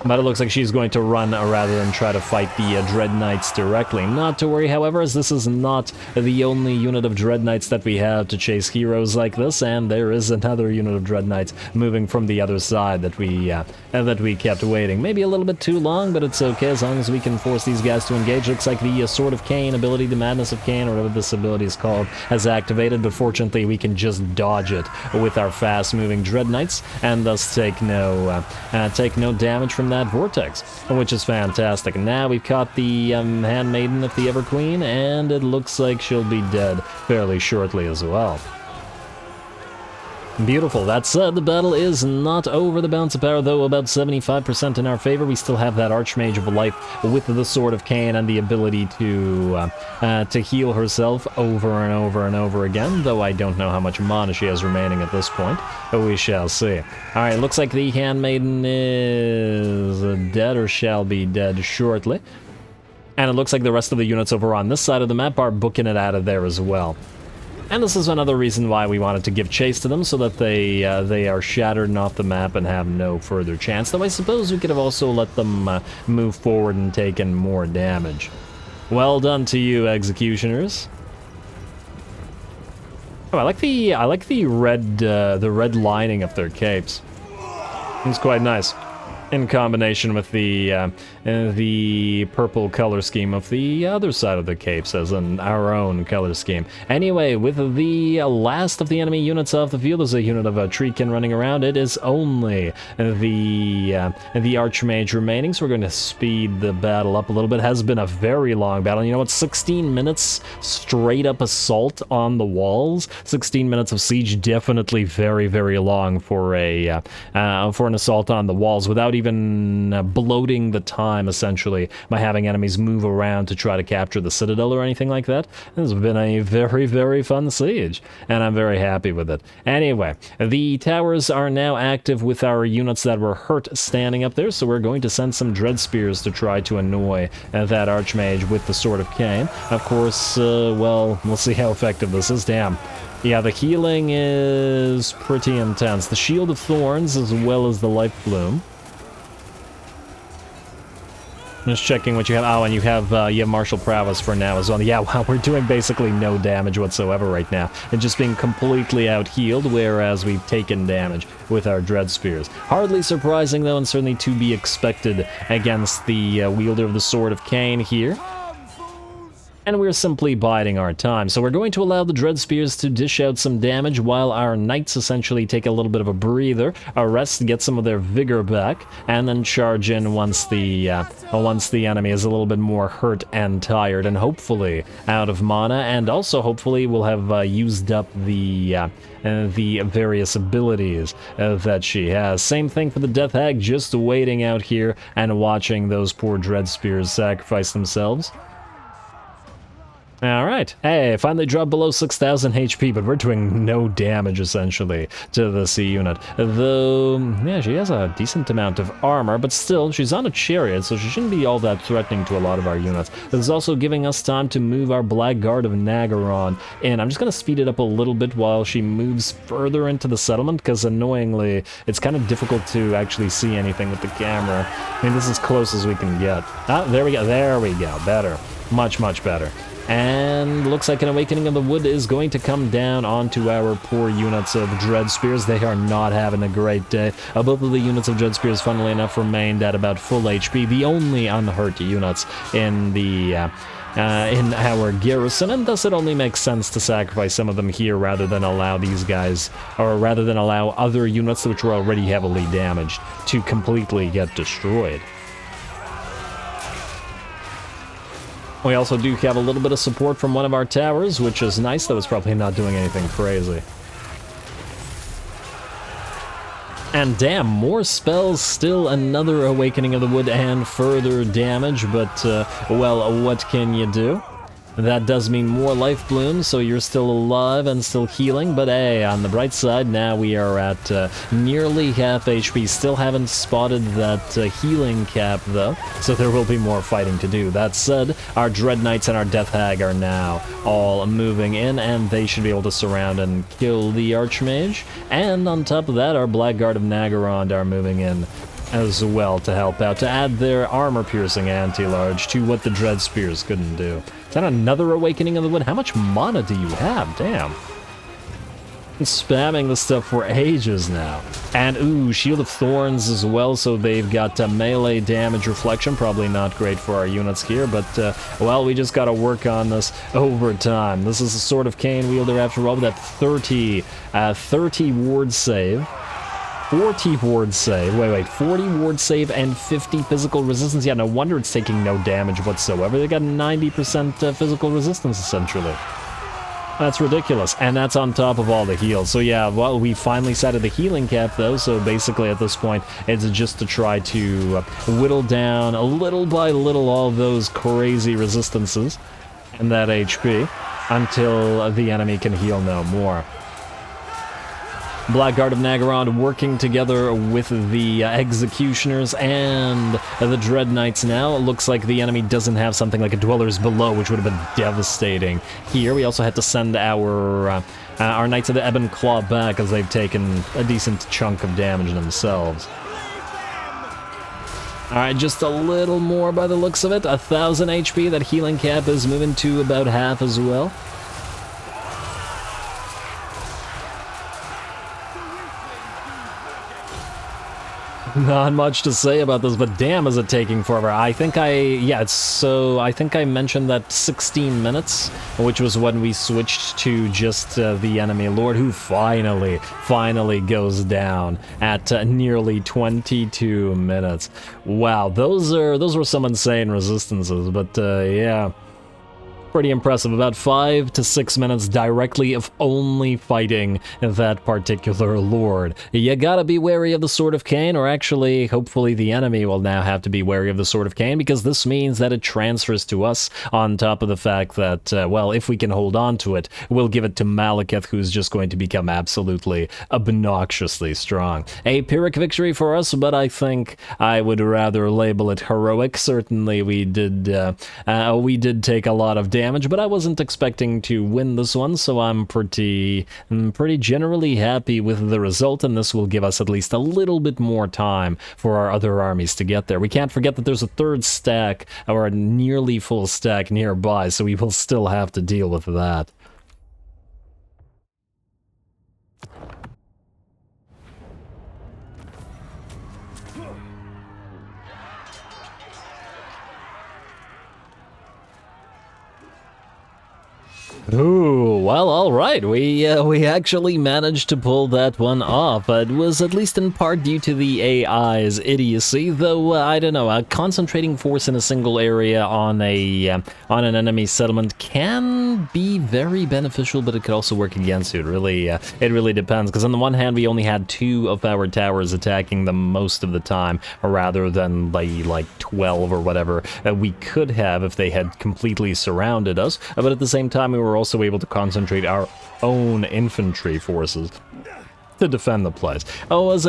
But it looks like she's going to run rather than try to fight the Dread Knights directly. Not to worry, however, as this is not the only unit of Dread Knights that we have to chase heroes like this, and there is another unit of Dread Knights moving from the other side that we kept waiting. Maybe a little bit too long, but it's okay as long as we can force these guys to engage. Looks like the Sword of Cain ability, the Madness of Cain, or whatever this ability is called, has activated, but fortunately we can just dodge it with our fast-moving Dread Knights, and thus take no damage from that vortex, which is fantastic. Now we've caught the handmaiden of the Everqueen, and it looks like she'll be dead fairly shortly as well. Beautiful. That said, the battle is not over. The balance of power, though, about 75% in our favor. We still have that Archmage of Life with the Sword of Cain and the ability to heal herself over and over and over again, though I don't know how much mana she has remaining at this point, but we shall see. Alright, looks like the handmaiden is dead or shall be dead shortly. And it looks like the rest of the units over on this side of the map are booking it out of there as well. And this is another reason why we wanted to give chase to them, so that they are shattered and off the map and have no further chance. Though I suppose we could have also let them move forward and taken more damage. Well done to you, executioners. Oh, I like the red lining of their capes. It's quite nice. In combination with the purple color scheme of the other side of the capes, as in our own color scheme. Anyway, with the last of the enemy units off the field, there's a unit of Treekin running around. It is only the Archmage remaining, so we're going to speed the battle up a little bit. It has been a very long battle. You know what? 16 minutes straight up assault on the walls. 16 minutes of siege, definitely very, very long for an assault on the walls, without even bloating the time, essentially, by having enemies move around to try to capture the citadel or anything like that. This has been a very, very fun siege, and I'm very happy with it. Anyway, the towers are now active with our units that were hurt standing up there, so we're going to send some Dread Spears to try to annoy that Archmage with the Sword of Cain. Of course, well, we'll see how effective this is. Damn. Yeah, the healing is pretty intense. The Shield of Thorns as well as the Life Bloom. Just checking what you have. Oh, and you have Martial Prowess for now as well. Yeah, wow, we're doing basically no damage whatsoever right now, and just being completely out-healed, whereas we've taken damage with our Dread Spears. Hardly surprising, though, and certainly to be expected against the wielder of the Sword of Cain here. And we're simply biding our time. So we're going to allow the Dread Spears to dish out some damage while our Knights essentially take a little bit of a breather, a rest, get some of their vigor back, and then charge in once the enemy is a little bit more hurt and tired, and hopefully out of mana, and also hopefully we'll have used up the various abilities that she has. Same thing for the Death Hag, just waiting out here and watching those poor Dread Spears sacrifice themselves. Alright, hey, finally dropped below 6,000 HP, but we're doing no damage, essentially, to this unit. Though, yeah, she has a decent amount of armor, but still, she's on a chariot, so she shouldn't be all that threatening to a lot of our units. This is also giving us time to move our Blackguard of Naggarond in. I'm just going to speed it up a little bit while she moves further into the settlement, because annoyingly, it's kind of difficult to actually see anything with the camera. I mean, this is as close as we can get. Ah, there we go, better. Much, much better. And looks like an Awakening of the Wood is going to come down onto our poor units of Dread Spears. They are not having a great day. Both of the units of Dread Spears, funnily enough, remained at about full HP, the only unhurt units in in our garrison, and thus it only makes sense to sacrifice some of them here rather than allow these guys, or rather than allow other units which were already heavily damaged to completely get destroyed. We also do have a little bit of support from one of our towers, which is nice, though it's probably not doing anything crazy. And damn, more spells, still another Awakening of the Wood and further damage, but, well, what can you do? That does mean more life blooms, so you're still alive and still healing, but hey, on the bright side, now we are at nearly half HP. Still haven't spotted that healing cap, though, so there will be more fighting to do. That said, our Dread Knights and our Death Hag are now all moving in, and they should be able to surround and kill the Archmage. And on top of that, our Blackguard of Naggarond are moving in as well to help out, to add their armor-piercing anti-large to what the Dread Spears couldn't do. Is that another Awakening of the Wind? How much mana do you have? Damn. Been spamming this stuff for ages now. And, ooh, Shield of Thorns as well, so they've got melee damage reflection. Probably not great for our units here, but, well, we just gotta work on this over time. This is a Sword of Cain wielder after all, with that 30 ward save. 40 ward save. Wait, 40 ward save and 50 physical resistance. Yeah, no wonder it's taking no damage whatsoever. They got 90% physical resistance, essentially. That's ridiculous, and that's on top of all the heals. So yeah, well, we finally set at the healing cap, though, so basically at this point, it's just to try to whittle down, little by little, all those crazy resistances and that HP until the enemy can heal no more. Blackguard of Naggarond working together with the Executioners and the Dread Knights now. It looks like the enemy doesn't have something like a Dwellers Below, which would have been devastating. Here, we also had to send our Knights of the Ebon Claw back, as they've taken a decent chunk of damage themselves. Alright, just a little more by the looks of it. 1,000 HP. That healing cap is moving to about half as well. Not much to say about this, but damn is it taking forever. I think I mentioned that 16 minutes, which was when we switched to just the enemy lord, who finally goes down at nearly 22 minutes. Wow, those were some insane resistances, but yeah. Pretty impressive. About 5 to 6 minutes directly of only fighting that particular lord. You gotta be wary of the Sword of Cain, or actually, hopefully the enemy will now have to be wary of the Sword of Cain, because this means that it transfers to us, on top of the fact that, well, if we can hold on to it, we'll give it to Malekith, who's just going to become absolutely obnoxiously strong. A Pyrrhic victory for us, but I think I would rather label it heroic. Certainly we did take a lot of damage, but I wasn't expecting to win this one, so I'm pretty generally happy with the result, and this will give us at least a little bit more time for our other armies to get there. We can't forget that there's a third stack, or a nearly full stack nearby, so we will still have to deal with that. Ooh, well, alright, we actually managed to pull that one off. It was at least in part due to the AI's idiocy, though, I don't know, concentrating force in a single area on an enemy settlement can be very beneficial, but it could also work against you. It really depends, because on the one hand, we only had 2 of our towers attacking them most of the time, rather than like 12 or whatever we could have if they had completely surrounded us, but at the same time, we were also able to concentrate our own infantry forces to defend the place. It was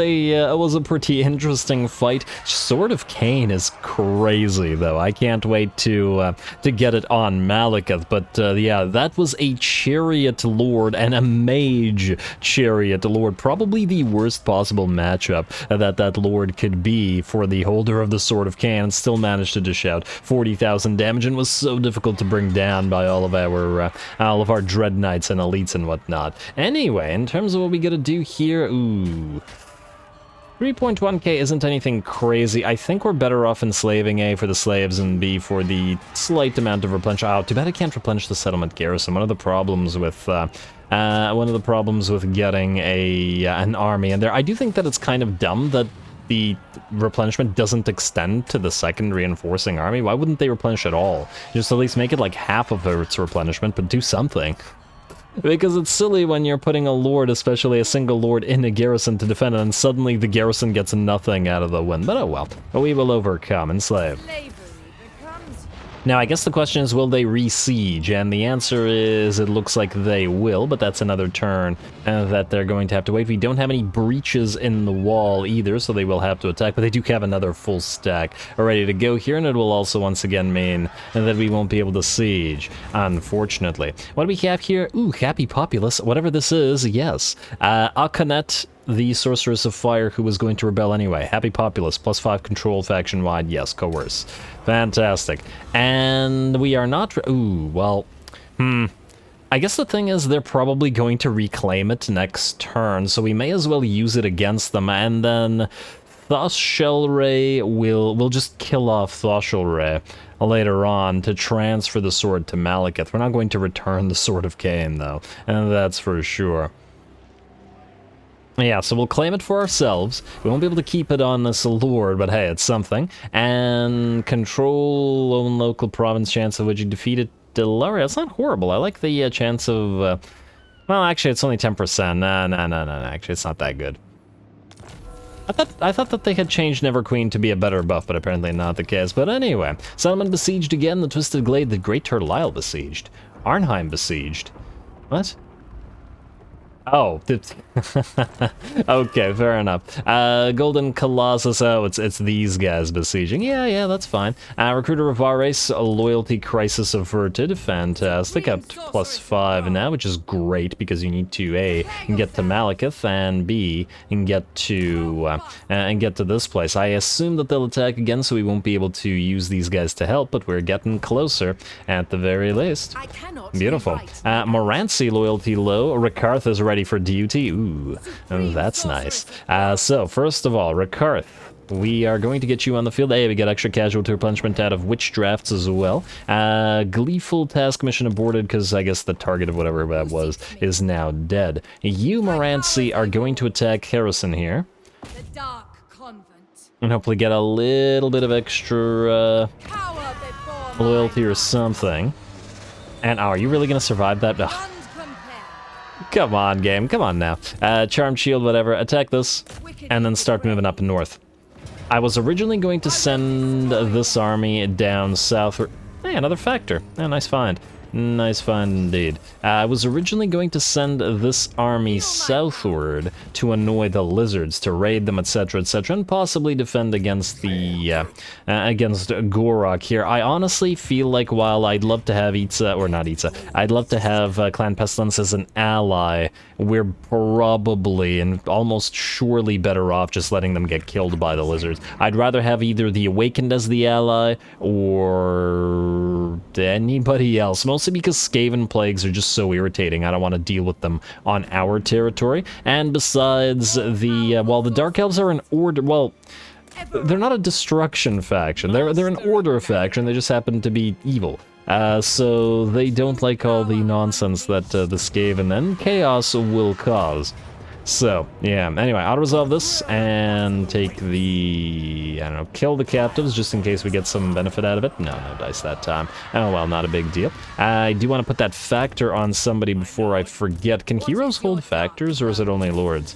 a pretty interesting fight. Sword of Cain is crazy, though. I can't wait to get it on Malekith, but yeah, that was a Chariot Lord and a Mage Chariot Lord. Probably the worst possible matchup that Lord could be for the holder of the Sword of Cain, and still managed to dish out 40,000 damage, and was so difficult to bring down by all of our Dread Knights and Elites and whatnot. Anyway, in terms of what we gotta do here, ooh, 3.1k isn't anything crazy. I think we're better off enslaving A for the slaves and B for the slight amount of replenishment. Oh, too bad I can't replenish the settlement garrison. One of the problems with getting an army in there. I do think that it's kind of dumb that the replenishment doesn't extend to the second reinforcing army. Why wouldn't they replenish at all? Just at least make it like half of its replenishment, but do something. Because it's silly when you're putting a lord, especially a single lord, in a garrison to defend it, and suddenly the garrison gets nothing out of the win. But oh well, we will overcome. Enslave. Now, I guess the question is, will they re-siege? And the answer is, it looks like they will, but that's another turn that they're going to have to wait. We don't have any breaches in the wall either, so they will have to attack, but they do have another full stack ready to go here, and it will also once again mean that we won't be able to siege, unfortunately. What do we have here? Ooh, Happy Populace, whatever this is, yes. Akhenet the Sorceress of Fire who was going to rebel anyway. Happy Populace, +5 control faction-wide, yes, coerce. Fantastic. And we are not... Ooh, well... I guess the thing is they're probably going to reclaim it next turn, so we may as well use it against them, and then Thoshelray will just kill off Thoshelray later on to transfer the sword to Malekith. We're not going to return the Sword of Cain, though, and that's for sure. Yeah, so we'll claim it for ourselves. We won't be able to keep it on this lord, but hey, it's something. And control own local province, chance of which you defeated Delaria. It's not horrible. I like the chance of... well, actually, it's only 10%. No. Actually, it's not that good. I thought that they had changed Neverqueen to be a better buff, but apparently not the case. But anyway, Settlement besieged again. The Twisted Glade, the Great Turtle Isle besieged. Arnheim besieged. What? Oh, okay, fair enough. Golden Colossus, oh, it's these guys besieging. Yeah, that's fine. Recruiter of Vares, a loyalty crisis averted. Fantastic, up to +5 now, which is great because you need to A, get to Malekith, and B, get to this place. I assume that they'll attack again, so we won't be able to use these guys to help, but we're getting closer at the very least. Beautiful. Morancy loyalty low. Rikarth is ready for duty. Ooh, that's nice. So, first of all, Rikarth, we are going to get you on the field. Hey, we get extra casualty replenishment out of witch drafts as well. Gleeful task mission aborted because I guess the target of whatever that was is now dead. You, Morancy, are going to attack Harrison here. The Dark Convent. And hopefully get a little bit of extra loyalty or something. And are you really going to survive that? Ugh. Come on, game. Come on now. Charmed Shield, whatever. Attack this, and then start moving up north. I was originally going to send this army down south. Hey, another factor. Oh, nice find. Nice find indeed. I was originally going to send this army southward to annoy the lizards, to raid them, etc., etc., and possibly defend against the against Gorok here. I honestly feel like while I'd love to have I'd love to have Clan Pestilence as an ally, we're probably and almost surely better off just letting them get killed by the lizards. I'd rather have either the Awakened as the ally or anybody else. Mostly because Skaven plagues are just so irritating. I don't want to deal with them on our territory. And besides, while the Dark Elves are an order, well, they're not a destruction faction. They're an order faction. They just happen to be evil. So they don't like all the nonsense that the Skaven and Chaos will cause. So, yeah, anyway, I'll resolve this and take the, I don't know, kill the captives just in case we get some benefit out of it. No dice that time. Oh, well, not a big deal. I do want to put that factor on somebody before I forget. Can heroes hold factors, or is it only lords?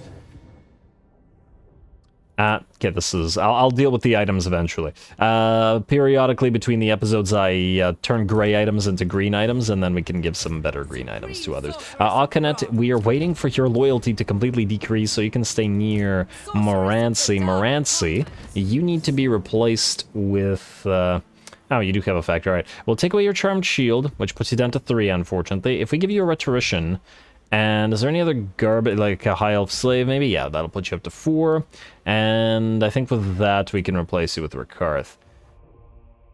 Okay, this is... I'll deal with the items eventually. Periodically between the episodes, I turn gray items into green items, and then we can give some better green items to others. Akanet, we are waiting for your loyalty to completely decrease so you can stay near Morancy. Morancy, you need to be replaced with... Oh, you do have a factor. All right. We'll take away your Charmed Shield, which puts you down to 3, unfortunately. If we give you a Rhetorician... And is there any other garbage, like a High Elf Slave, maybe? Yeah, that'll put you up to 4. And I think with that, we can replace you with Rikarth.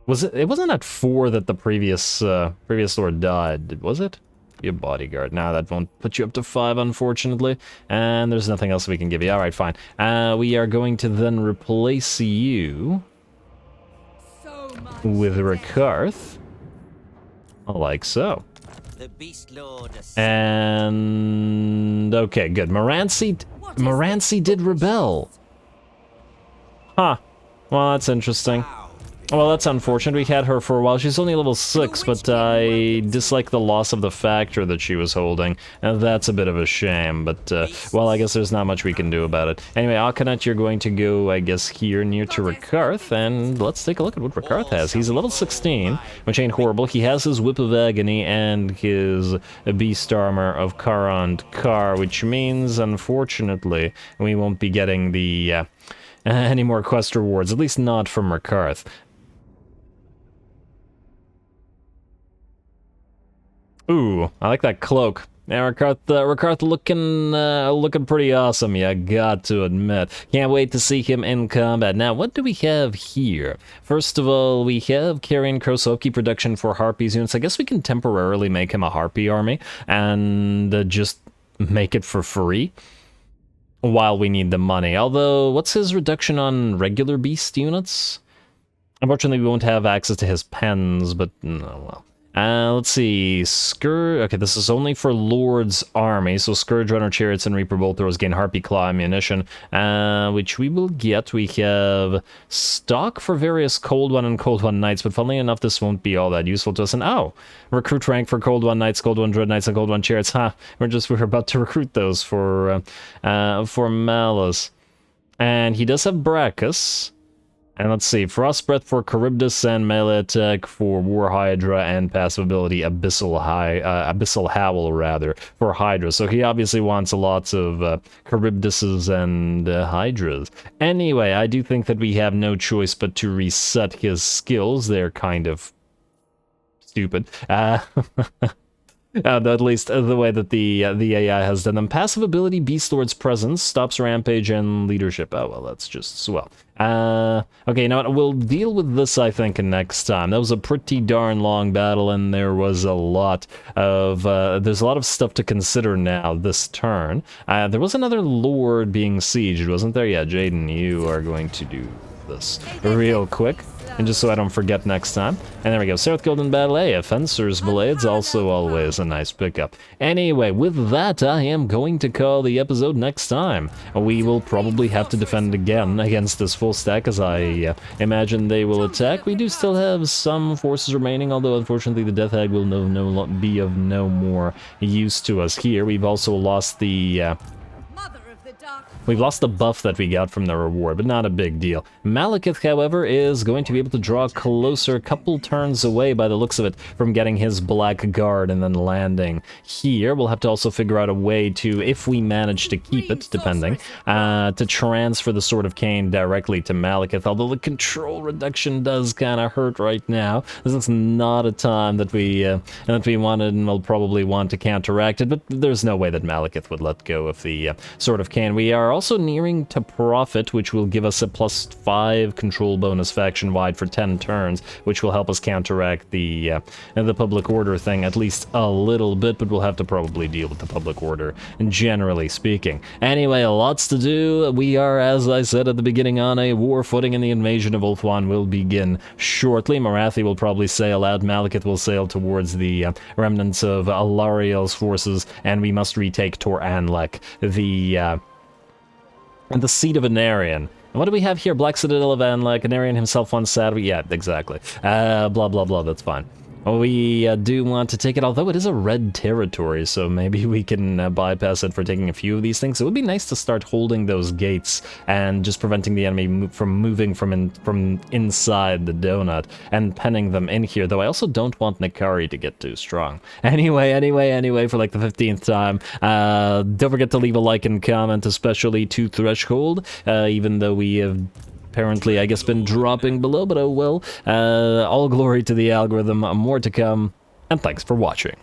It wasn't at 4 that the previous lord died, was it? Be a bodyguard. Now that won't put you up to 5, unfortunately. And there's nothing else we can give you. Alright, fine. We are going to then replace you with Rikarth. Like so. The Beast Lord. And okay, good. Morancy did rebel. Huh. Well, that's interesting. Well, that's unfortunate. We had her for a while. She's only level 6, but I dislike the loss of the factor that she was holding. And that's a bit of a shame, but, well, I guess there's not much we can do about it. Anyway, Akanet, you're going to go, I guess, here near to Rikarth, and let's take a look at what Rikarth has. He's a level 16, which ain't horrible. He has his Whip of Agony and his Beast Armor of Karand Kar, which means, unfortunately, we won't be getting the, any more quest rewards, at least not from Rikarth. Ooh, I like that cloak. Yeah, Rakarth looking pretty awesome, yeah, got to admit. Can't wait to see him in combat. Now, what do we have here? First of all, we have Carrion Crow, so upkeep production for Harpies units. I guess we can temporarily make him a Harpy army and just make it for free while we need the money. Although, what's his reduction on regular beast units? Unfortunately, we won't have access to his pens, but no, well. Let's see, Scourge, okay, this is only for Lord's army, so Scourge Runner Chariots and Reaper Bolt Throwers gain Harpy Claw ammunition, which we will get. We have stock for various Cold One and Cold One Knights, but funnily enough, this won't be all that useful to us, and oh, recruit rank for Cold One Knights, Cold One Dread Knights, and Cold One Chariots, we're about to recruit those for Malus. And he does have Brachus. And let's see, Frost Breath for Charybdis and melee attack for War Hydra and passive ability Abyssal Howl rather for Hydra. So he obviously wants lots of Charybdises and Hydras. Anyway, I do think that we have no choice but to reset his skills. They're kind of stupid. At least the way that the AI has done them. Passive ability, Beast Lord's Presence, stops Rampage and Leadership. Oh, well, that's just swell. Okay, you know what? We'll deal with this, I think, next time. That was a pretty darn long battle, and there was a lot of, there's a lot of stuff to consider now this turn. There was another Lord being sieged, wasn't there? Yeah, Jaden, you are going to do this real quick. And just so I don't forget next time. And there we go. Seraph Golden Battle. Hey, a Fencer's Blade's also always a nice pickup. Anyway, with that, I am going to call the episode next time. We will probably have to defend again against this full stack, as I imagine they will attack. We do still have some forces remaining, although unfortunately the Death Hag will be of no more use to us here. We've also lost the... We've lost the buff that we got from the reward, but not a big deal. Malekith, however, is going to be able to draw closer, a couple turns away by the looks of it, from getting his Black Guard and then landing here. We'll have to also figure out a way to, if we manage to keep it, depending, to transfer the Sword of Cain directly to Malekith, although the control reduction does kind of hurt right now. This is not a time that we wanted and will probably want to counteract it, but there's no way that Malekith would let go of the Sword of Cain. We are also nearing to Profit, which will give us a +5 control bonus faction-wide for 10 turns, which will help us counteract the Public Order thing at least a little bit, but we'll have to probably deal with the Public Order, generally speaking. Anyway, lots to do. We are, as I said at the beginning, on a war footing, and the invasion of Ulthuan will begin shortly. Morathi will probably sail out, Malekith will sail towards the remnants of Alariel's forces, and we must retake Tor Anlek, the seat of Anarion. And what do we have here? Black Citadel of Anlek, Anarion himself on Saturday. Yeah, exactly. Blah, blah, blah, that's fine. We do want to take it, although it is a red territory, so maybe we can bypass it for taking a few of these things. It would be nice to start holding those gates and just preventing the enemy from moving from inside the donut and penning them in here, though I also don't want Nakari to get too strong. Anyway, for like the 15th time, don't forget to leave a like and comment, especially to Threshold, even though we have... apparently, I guess, been dropping below, but oh well. All glory to the algorithm, more to come, and thanks for watching.